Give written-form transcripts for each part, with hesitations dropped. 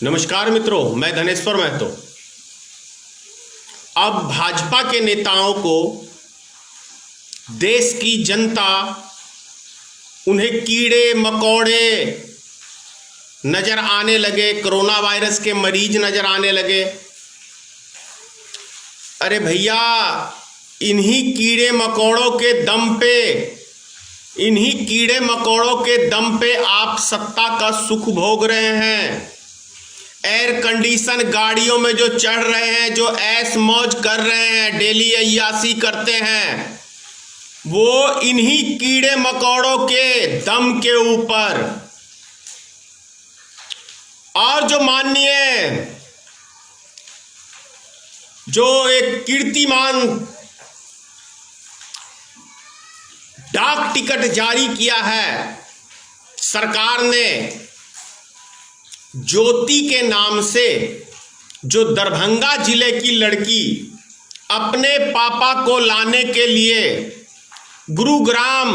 नमस्कार मित्रों, मैं धनेश्वर महतो। अब भाजपा के नेताओं को देश की जनता उन्हें कीड़े मकोड़े नजर आने लगे, कोरोना वायरस के मरीज नजर आने लगे। अरे भैया, इन्हीं कीड़े मकोड़ों के दम पे आप सत्ता का सुख भोग रहे हैं। एयर कंडीशन गाड़ियों में जो चढ़ रहे हैं, जो ऐश मौज कर रहे हैं, डेली अय्याशी करते हैं, वो इन्हीं कीड़े मकोड़ों के दम के ऊपर। और जो माननीय जो एक कीर्तिमान डाक टिकट जारी किया है सरकार ने, ज्योति के नाम से, जो दरभंगा जिले की लड़की अपने पापा को लाने के लिए गुरुग्राम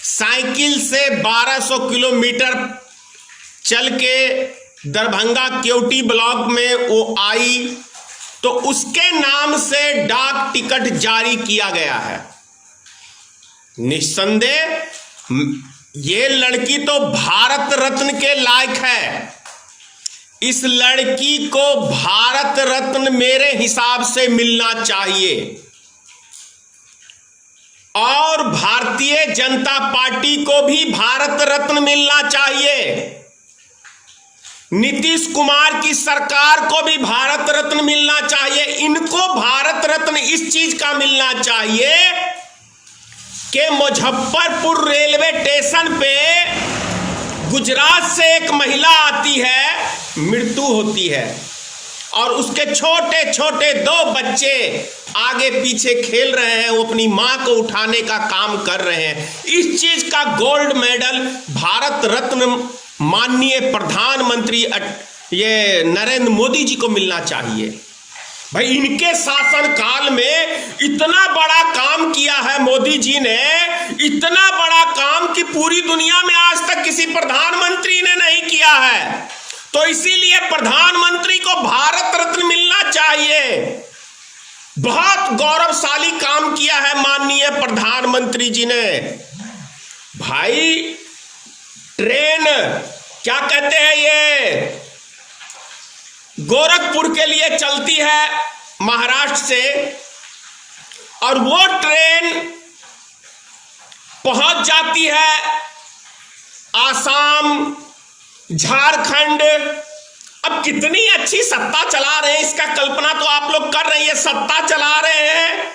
साइकिल से 1200 किलोमीटर चल के दरभंगा केवटी ब्लॉक में वो आई, तो उसके नाम से डाक टिकट जारी किया गया है। निस्संदेह ये लड़की तो भारत रत्न के लायक है। इस लड़की को भारत रत्न मेरे हिसाब से मिलना चाहिए। और भारतीय जनता पार्टी को भी भारत रत्न मिलना चाहिए। नीतीश कुमार की सरकार को भी भारत रत्न मिलना चाहिए। इनको भारत रत्न इस चीज का मिलना चाहिए कि मुजफ्फरपुर रेलवे स्टेशन पे गुजरात से एक महिला आती है, मृत्यु होती है, और उसके छोटे छोटे 2 बच्चे आगे पीछे खेल रहे हैं, वो अपनी मां को उठाने का काम कर रहे हैं। इस चीज का गोल्ड मेडल भारत रत्न माननीय प्रधानमंत्री ये नरेंद्र मोदी जी को मिलना चाहिए। भाई, इनके शासन काल में इतना बड़ा काम किया है मोदी जी ने, इतना बड़ा काम कि पूरी दुनिया में आज तक किसी प्रधानमंत्री ने नहीं किया है। तो इसीलिए प्रधानमंत्री को भारत रत्न मिलना चाहिए। बहुत गौरवशाली काम किया है माननीय प्रधानमंत्री जी ने। भाई, ट्रेन क्या कहते हैं, ये गोरखपुर के लिए चलती है महाराष्ट्र से, और वो ट्रेन पहुंच जाती है आसाम, झारखंड। अब कितनी अच्छी सत्ता चला रहे हैं, इसका कल्पना तो आप लोग कर रहे हैं। सत्ता चला रहे हैं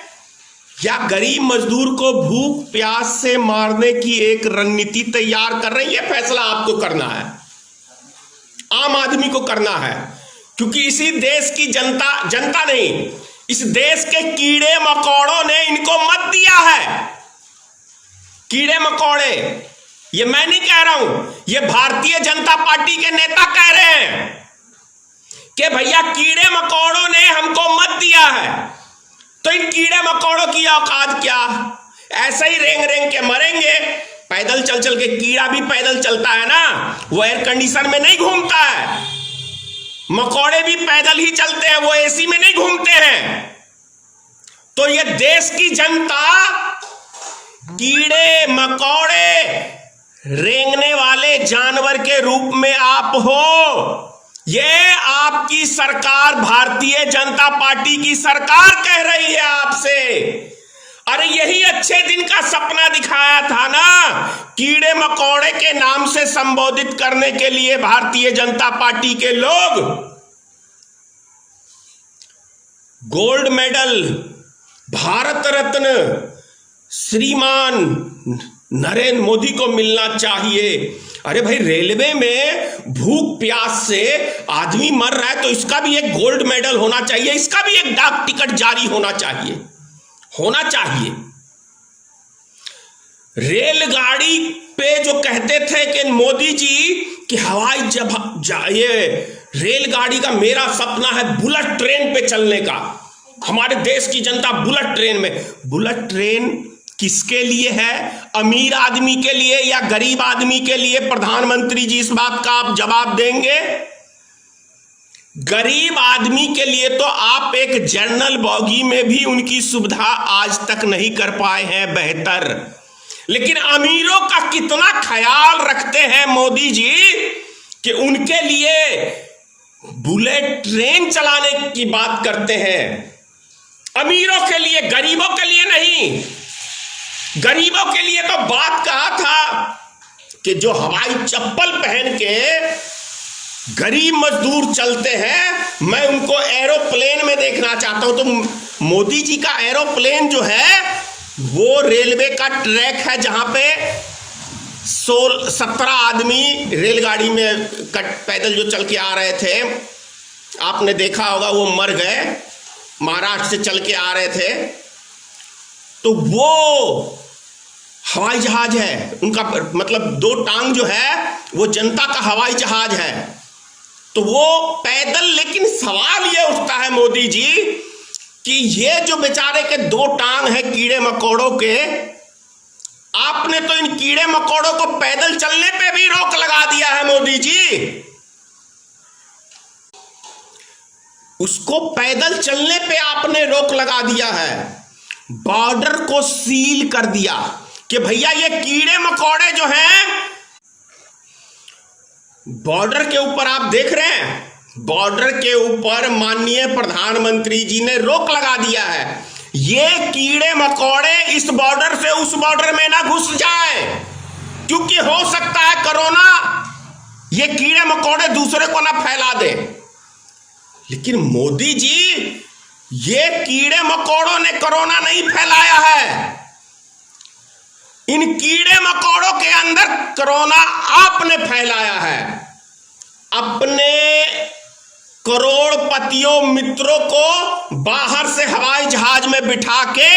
या गरीब मजदूर को भूख प्यास से मारने की एक रणनीति तैयार कर रहे हैं। यह फैसला आपको करना है, आम आदमी को करना है, क्योंकि इसी देश की जनता नहीं, इस देश के कीड़े मकोड़ों ने इनको मत दिया है। कीड़े मकोड़े, ये मैं नहीं कह रहा हूं, ये भारतीय जनता पार्टी के नेता कह रहे हैं कि भैया कीड़े मकोड़ों ने हमको मत दिया है। तो इन कीड़े मकोड़ों की औकात क्या? ऐसे ही रेंग रेंग के मरेंगे। पैदल चल चल के, कीड़ा भी पैदल चलता है ना, वो एयर कंडीशन में नहीं घूमता है। मकोड़े भी पैदल ही चलते हैं, वो एसी में नहीं घूमते हैं। तो ये देश की जनता कीड़े मकोड़े रेंगने वाले जानवर के रूप में आप हो। ये आपकी सरकार, भारतीय जनता पार्टी की सरकार कह रही है आपसे। अरे यही अच्छे दिन का सपना दिखाया था ना, कीड़े मकोड़े के नाम से संबोधित करने के लिए भारतीय जनता पार्टी के लोग। गोल्ड मेडल, भारत रत्न श्रीमान नरेंद्र मोदी को मिलना चाहिए। अरे भाई, रेलवे में भूख प्यास से आदमी मर रहा है, तो इसका भी एक गोल्ड मेडल होना चाहिए, इसका भी एक डाक टिकट जारी होना चाहिए। रेलगाड़ी पे जो कहते थे कि मोदी जी कि हवाई ये रेलगाड़ी का मेरा सपना है बुलेट ट्रेन पे चलने का, हमारे देश की जनता बुलेट ट्रेन में। बुलेट ट्रेन किसके लिए है? अमीर आदमी के लिए या गरीब आदमी के लिए? प्रधानमंत्री जी, इस बात का आप जवाब देंगे? गरीब आदमी के लिए तो आप एक जनरल बॉगी में भी उनकी सुविधा आज तक नहीं कर पाए हैं बेहतर, लेकिन अमीरों का कितना ख्याल रखते हैं मोदी जी कि उनके लिए बुलेट ट्रेन चलाने की बात करते हैं। अमीरों के लिए, गरीबों के लिए नहीं। गरीबों के लिए तो बात कहा था कि जो हवाई चप्पल पहन के गरीब मजदूर चलते हैं, मैं उनको एरोप्लेन में देखना चाहता हूं। तो मोदी जी का एरोप्लेन जो है वो रेलवे का ट्रैक है, जहां पे 17 आदमी रेलगाड़ी में पैदल जो चल के आ रहे थे, आपने देखा होगा, वो मर गए, महाराष्ट्र से चल के आ रहे थे। तो वो हवाई जहाज है उनका, मतलब 2 टांग जो है वो जनता का हवाई जहाज है। तो वो पैदल, लेकिन सवाल ये उठता है मोदी जी कि ये जो बेचारे के 2 टांग है कीड़े मकोड़ों के, आपने तो इन कीड़े मकोड़ों को पैदल चलने पे भी रोक लगा दिया है मोदी जी। उसको पैदल चलने पे आपने रोक लगा दिया है, बॉर्डर को सील कर दिया कि भैया ये कीड़े मकोड़े जो हैं, बॉर्डर के ऊपर आप देख रहे हैं, बॉर्डर के ऊपर माननीय प्रधानमंत्री जी ने रोक लगा दिया है। ये कीड़े मकोड़े इस बॉर्डर से उस बॉर्डर में ना घुस जाए, क्योंकि हो सकता है कोरोना ये कीड़े मकोड़े दूसरे को ना फैला दे। लेकिन मोदी जी, ये कीड़े मकोड़ों ने कोरोना नहीं फैलाया है, इन कीड़े मकोड़ों के अंदर कोरोना आपने फैलाया है। अपने करोड़पतियों मित्रों को बाहर से हवाई जहाज में बिठा के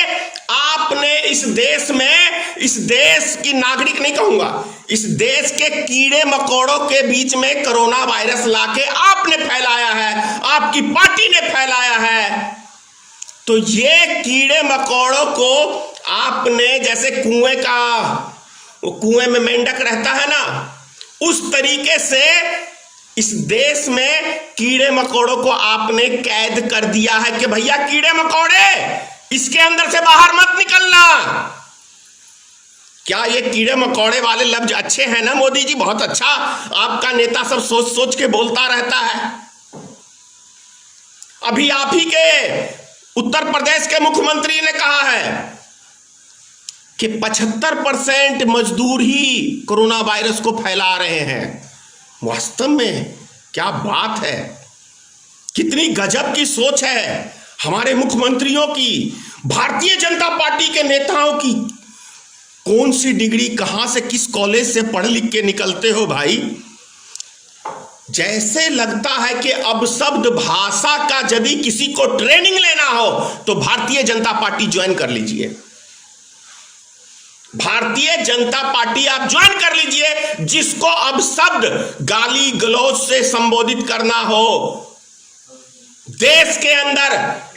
आपने इस देश में, इस देश की नागरिक नहीं कहूंगा, इस देश के कीड़े मकोड़ों के बीच में कोरोना वायरस लाके आपने फैलाया है, आपकी पार्टी ने फैलाया है। तो ये कीड़े मकोड़ों को आपने, जैसे कुएं में मेंढक रहता है ना, उस तरीके से इस देश में कीड़े मकोड़ों को आपने कैद कर दिया है कि भैया कीड़े मकोड़े इसके अंदर से बाहर मत निकलना। क्या ये कीड़े मकोड़े वाले लफ्ज अच्छे हैं ना मोदी जी? बहुत अच्छा, आपका नेता सब सोच सोच के बोलता रहता है। अभी आप ही के उत्तर प्रदेश के मुख्यमंत्री ने कहा है कि 75% मजदूर ही कोरोना वायरस को फैला रहे हैं। वास्तव में क्या बात है, कितनी गजब की सोच है हमारे मुख्यमंत्रियों की, भारतीय जनता पार्टी के नेताओं की। कौन सी डिग्री, कहां से, किस कॉलेज से पढ़ लिख के निकलते हो भाई? जैसे लगता है कि अब शब्द भाषा का यदि किसी को ट्रेनिंग लेना हो तो भारतीय जनता पार्टी ज्वाइन कर लीजिए। भारतीय जनता पार्टी आप ज्वाइन कर लीजिए। जिसको अब शब्द गाली गलौज से संबोधित करना हो, देश के अंदर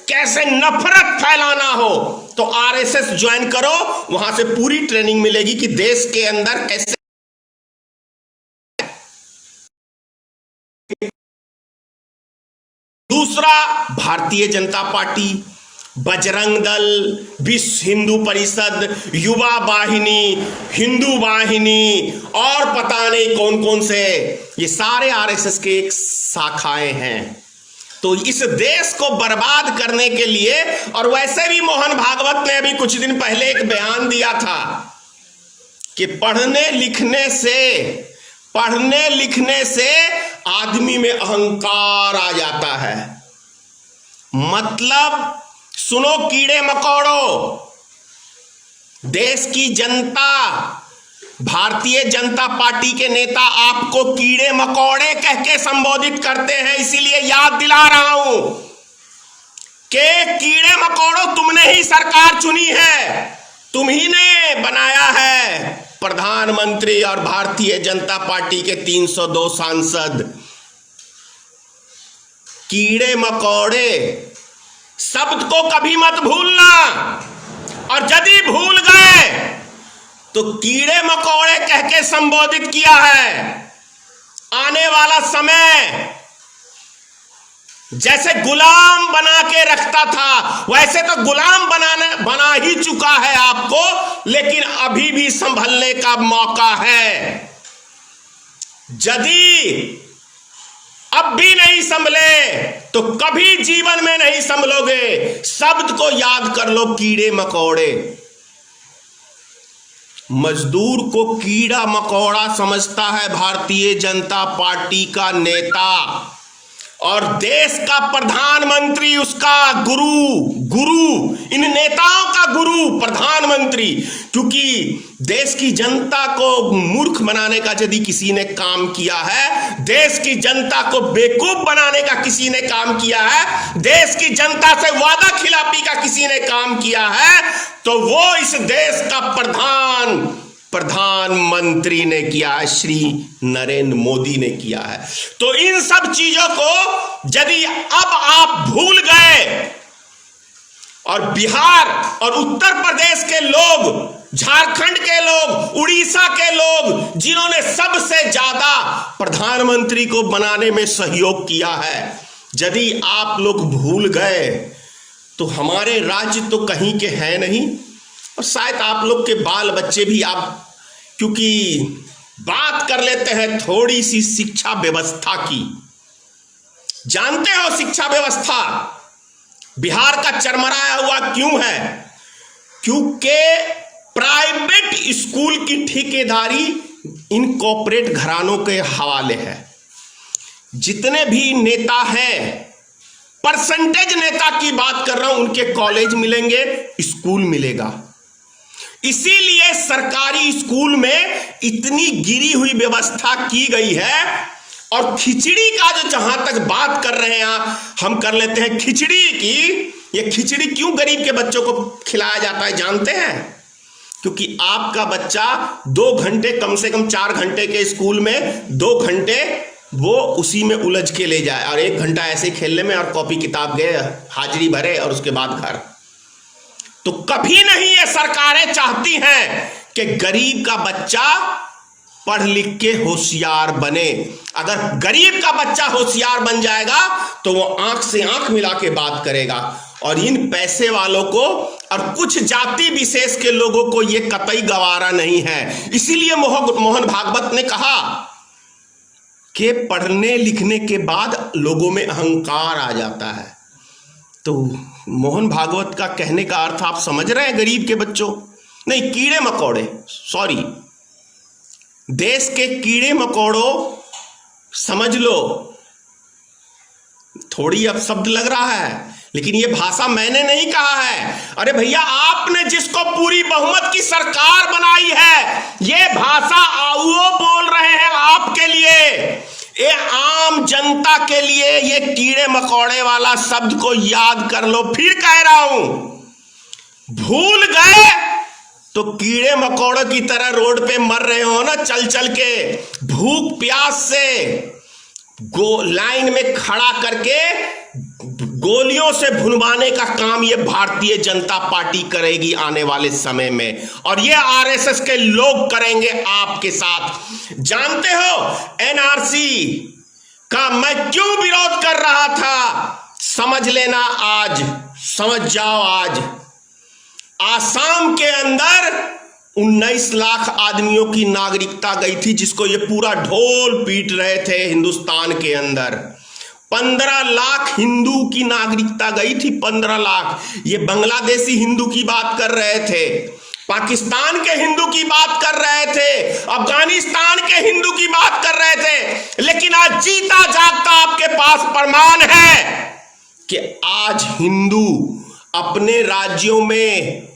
कैसे नफरत फैलाना हो, तो आरएसएस ज्वाइन करो, वहां से पूरी ट्रेनिंग मिलेगी कि देश के अंदर कैसे। दूसरा, भारतीय जनता पार्टी, बजरंग दल, विश्व हिंदू परिषद, युवा वाहिनी, हिंदू वाहिनी और पता नहीं कौन कौन से, ये सारे आरएसएस के एक शाखाएं हैं। तो इस देश को बर्बाद करने के लिए, और वैसे भी मोहन भागवत ने अभी कुछ दिन पहले एक बयान दिया था कि पढ़ने लिखने से आदमी में अहंकार आ जाता है। मतलब सुनो कीड़े मकोड़ों, देश की जनता, भारतीय जनता पार्टी के नेता आपको कीड़े मकोड़े कह के संबोधित करते हैं। इसीलिए याद दिला रहा हूं कि कीड़े मकोड़ों, तुमने ही सरकार चुनी है, तुम ही ने बनाया है प्रधानमंत्री और भारतीय जनता पार्टी के 302 सांसद। कीड़े मकोड़े शब्द को कभी मत भूलना, और यदि भूल गए तो कीड़े मकोड़े कह के संबोधित किया है। आने वाला समय जैसे गुलाम बना के रखता था, वैसे तो गुलाम बना ही चुका है आपको, लेकिन अभी भी संभलने का मौका है। यदि अब भी नहीं संभले तो कभी जीवन में नहीं संभलोगे। शब्द को याद कर लो, कीड़े मकोड़े। मजदूर को कीड़ा मकोड़ा समझता है भारतीय जनता पार्टी का नेता, और देश का प्रधानमंत्री उसका गुरु, इन नेताओं का गुरु प्रधानमंत्री। क्योंकि देश की जनता को मूर्ख बनाने का यदि किसी ने काम किया है, देश की जनता को बेवकूफ बनाने का किसी ने काम किया है, देश की जनता से वादा खिलाफी का किसी ने काम किया है, तो वो इस देश का प्रधानमंत्री ने किया है, श्री नरेंद्र मोदी ने किया है। तो इन सब चीजों को यदि अब आप भूल गए, और बिहार और उत्तर प्रदेश के लोग, झारखंड के लोग, उड़ीसा के लोग, जिन्होंने सबसे ज्यादा प्रधानमंत्री को बनाने में सहयोग किया है, यदि आप लोग भूल गए तो हमारे राज्य तो कहीं के हैं नहीं, और शायद आप लोग के बाल बच्चे भी। आप क्योंकि बात कर लेते हैं थोड़ी सी शिक्षा व्यवस्था की। जानते हो शिक्षा व्यवस्था बिहार का चरमराया हुआ क्यों है? क्योंकि प्राइवेट स्कूल की ठेकेदारी इन कॉर्पोरेट घरानों के हवाले है। जितने भी नेता हैं, परसेंटेज नेता की बात कर रहा हूं, उनके कॉलेज मिलेंगे, स्कूल मिलेगा। इसीलिए सरकारी स्कूल में इतनी गिरी हुई व्यवस्था की गई है। और खिचड़ी का जो जहां तक बात कर रहे हैं, हम कर लेते हैं खिचड़ी की। ये खिचड़ी क्यों गरीब के बच्चों को खिलाया जाता है जानते हैं? क्योंकि आपका बच्चा 2 घंटे, कम से कम 4 घंटे के स्कूल में 2 घंटे वो उसी में उलझ के ले जाए, और 1 घंटा ऐसे खेलने में, और कॉपी किताब गए, हाजिरी भरे, और उसके बाद घर। तो कभी नहीं ये सरकारें चाहती हैं कि गरीब का बच्चा पढ़ लिख के होशियार बने। अगर गरीब का बच्चा होशियार बन जाएगा तो वो आंख से आंख मिला के बात करेगा। और इन पैसे वालों को और कुछ जाति विशेष के लोगों को ये कतई गवारा नहीं है। इसीलिए मोहन भागवत ने कहा कि पढ़ने लिखने के बाद लोगों में अहंकार आ जाता है। तो मोहन भागवत का कहने का अर्थ आप समझ रहे हैं? गरीब के बच्चों नहीं, कीड़े मकोड़े, सॉरी, देश के कीड़े मकोड़ों समझ लो। थोड़ी अब शब्द लग रहा है, लेकिन ये भाषा मैंने नहीं कहा है। अरे भैया, आपने जिसको पूरी बहुमत की सरकार बनाई है, ये भाषा वो बोल रहे हैं आपके लिए। ये आम जनता के लिए ये कीड़े मकोड़े वाला शब्द को याद कर लो। फिर कह रहा हूं, भूल गए तो कीड़े मकोड़ों की तरह रोड पे मर रहे हो ना, चल चल के भूख प्यास से, लाइन में खड़ा करके गोलियों से भुनवाने का काम ये भारतीय जनता पार्टी करेगी आने वाले समय में, और ये आरएसएस के लोग करेंगे आपके साथ। जानते हो एनआरसी का मैं क्यों विरोध कर रहा था? समझ लेना, आज समझ जाओ। आज आसाम के अंदर 19 लाख आदमियों की नागरिकता गई थी, जिसको ये पूरा ढोल पीट रहे थे हिंदुस्तान के अंदर। 15 लाख हिंदू की नागरिकता गई थी, 15 लाख। ये बांग्लादेशी हिंदू की बात कर रहे थे, पाकिस्तान के हिंदू की बात कर रहे थे, अफगानिस्तान के हिंदू की बात कर रहे थे। लेकिन आज जीता जागता आपके पास प्रमाण है कि आज हिंदू अपने राज्यों में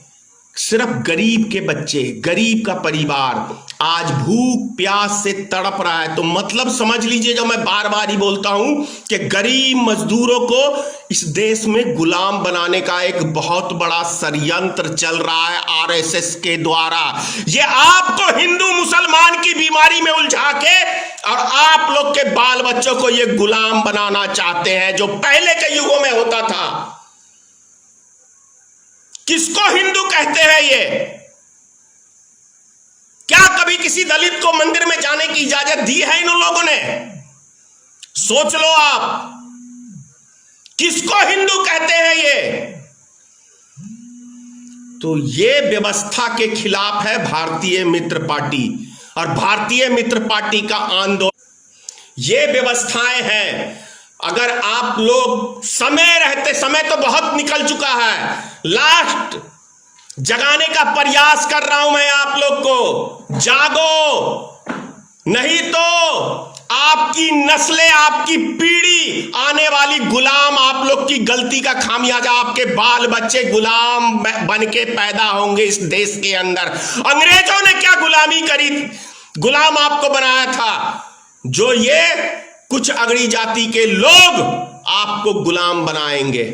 सिर्फ गरीब के बच्चे, गरीब का परिवार आज भूख प्यास से तड़प रहा है। तो मतलब समझ लीजिए, जो मैं बार बार ही बोलता हूं कि गरीब मजदूरों को इस देश में गुलाम बनाने का एक बहुत बड़ा षड्यंत्र चल रहा है आरएसएस के द्वारा। ये आपको हिंदू मुसलमान की बीमारी में उलझा के और आप लोग के बाल बच्चों को ये गुलाम बनाना चाहते हैं, जो पहले के युगों में होता था। किसको हिंदू कहते हैं ये? क्या कभी किसी दलित को मंदिर में जाने की इजाजत दी है इन लोगों ने? सोच लो आप। किसको हिंदू कहते हैं ये? तो ये व्यवस्था के खिलाफ है भारतीय मित्र पार्टी और भारतीय मित्र पार्टी का आंदोलन। ये व्यवस्थाएं हैं। अगर आप लोग समय तो बहुत निकल चुका है, लास्ट जगाने का प्रयास कर रहा हूं मैं आप लोग को, जागो, नहीं तो आपकी नस्लें, आपकी पीढ़ी आने वाली गुलाम, आप लोग की गलती का खामियाजा, आपके बाल बच्चे गुलाम बन के पैदा होंगे इस देश के अंदर। अंग्रेजों ने क्या गुलामी करी, गुलाम आपको बनाया था, जो ये कुछ अगड़ी जाति के लोग आपको गुलाम बनाएंगे।